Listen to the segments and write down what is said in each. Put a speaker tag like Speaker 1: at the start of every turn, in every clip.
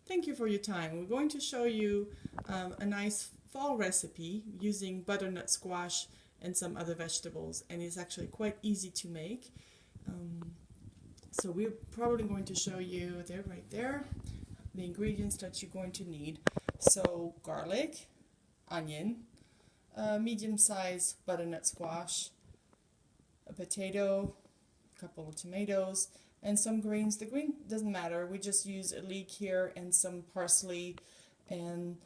Speaker 1: Thank you for your time. We're going to show you a nice fall recipe using butternut squash and some other vegetables, and it's actually quite easy to make. So we're probably going to show you right there, the ingredients that you're going to need. So garlic, onion, medium-sized butternut squash, a potato, a couple of tomatoes, and some greens. The green doesn't matter. We just use a leek here and some parsley and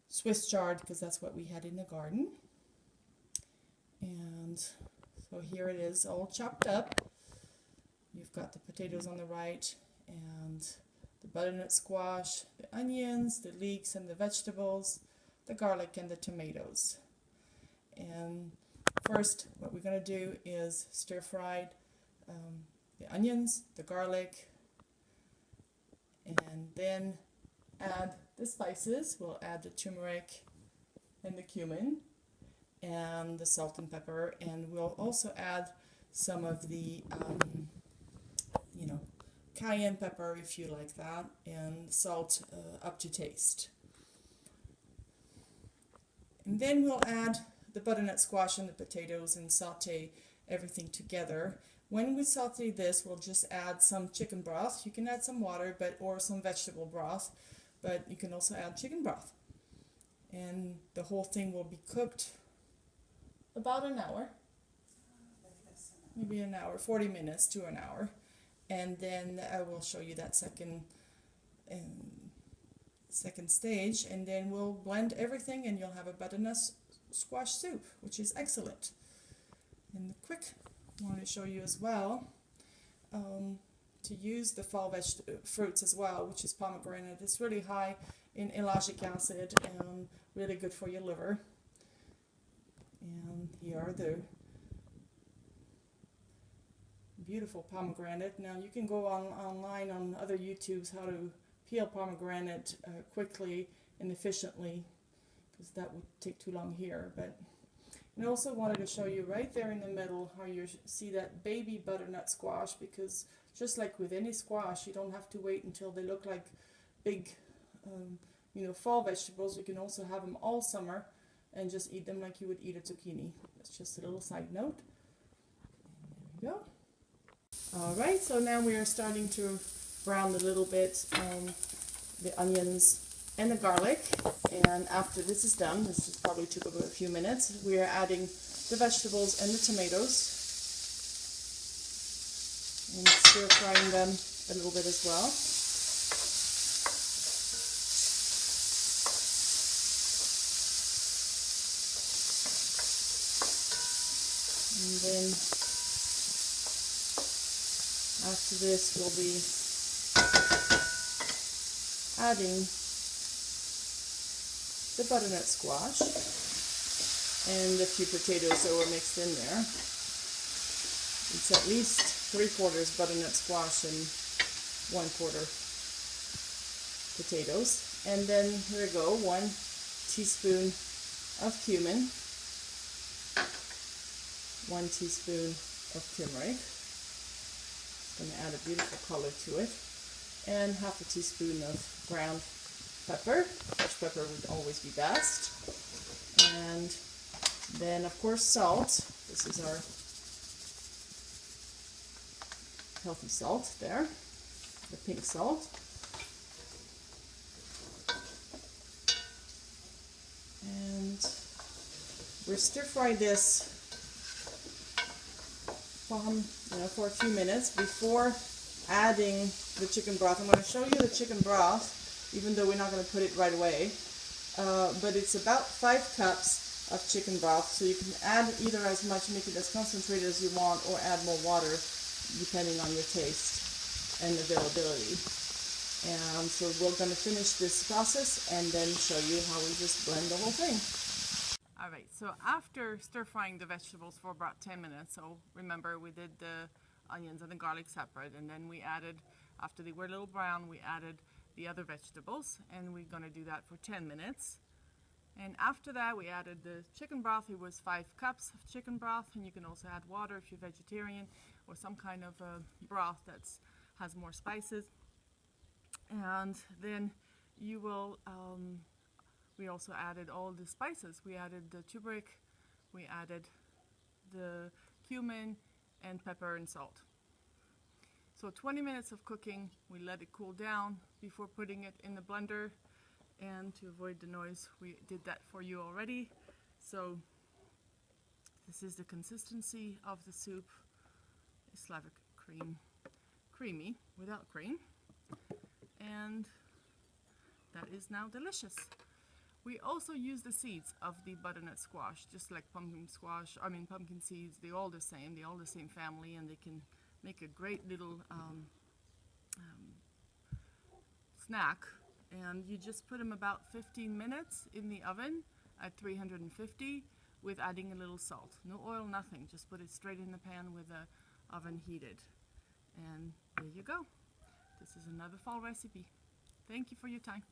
Speaker 1: Swiss chard because that's what we had in the garden. And so here it is all chopped up. You've got the potatoes on the right and the butternut squash, the onions, the leeks and the vegetables, the garlic and the tomatoes. And first what we're going to do is stir fry the onions, the garlic, and then add the spices. We'll add the turmeric and the cumin and the salt and pepper, and we'll also add some of the cayenne pepper if you like that, and salt up to taste. And then we'll add the butternut squash and the potatoes and saute everything together. When we saute this, we'll just add some chicken broth. You can add some water or some vegetable broth, but you can also add chicken broth. And the whole thing will be cooked about an hour, maybe an hour, 40 minutes to an hour. And then I will show you that second stage, and then we'll blend everything and you'll have a butternut squash soup, which is excellent. And the quick I want to show you as well to use the fall fruits as well, which is pomegranate. It's really high in ellagic acid and really good for your liver. And here are the beautiful pomegranate. Now you can go online on other YouTubes how to peel pomegranate quickly and efficiently, because that would take too long here. But I also wanted to show you right there in the middle how you see that baby butternut squash, because just like with any squash, you don't have to wait until they look like big fall vegetables. You can also have them all summer and just eat them like you would eat a zucchini. That's just a little side note. And there we go. Alright, so now we are starting to brown a little bit the onions and the garlic, and after this is done, this probably took about a few minutes, we are adding the vegetables and the tomatoes and stir frying them a little bit as well. And then after this we'll be adding the butternut squash and a few potatoes that were mixed in there. It's at least 3/4 butternut squash and 1/4 potatoes. And then here we go, 1 teaspoon of cumin, 1 teaspoon of turmeric. It's going to add a beautiful color to it. And 1/2 teaspoon of ground pepper. Fresh pepper would always be best. And then of course salt. This is our healthy salt there, the pink salt. And we're stir fry this for a few minutes before adding the chicken broth. I'm going to show you the chicken broth, even though we're not going to put it right away, but it's about 5 cups of chicken broth, so you can add either as much, make it as concentrated as you want, or add more water depending on your taste and availability. And so we're going to finish this process and then show you how we just blend the whole thing. Alright, so after stir frying the vegetables for about 10 minutes, so remember we did the onions and the garlic separate, and then we added, after they were a little brown, we added the other vegetables, and we're going to do that for 10 minutes. And after that we added the chicken broth. It was 5 cups of chicken broth, and you can also add water if you're vegetarian, or some kind of broth that has more spices. And then you will, we also added all the spices. We added the turmeric, we added the cumin, and pepper and salt. So 20 minutes of cooking, we let it cool down before putting it in the blender. And to avoid the noise, we did that for you already. So this is the consistency of the soup. Slavic cream, creamy without cream. And that is now delicious. We also use the seeds of the butternut squash, just like pumpkin squash. I mean pumpkin seeds. They're all the same. They're all the same family, and they can make a great little snack. And you just put them about 15 minutes in the oven at 350 with adding a little salt. No oil, nothing. Just put it straight in the pan with the oven heated. And there you go. This is another fall recipe. Thank you for your time.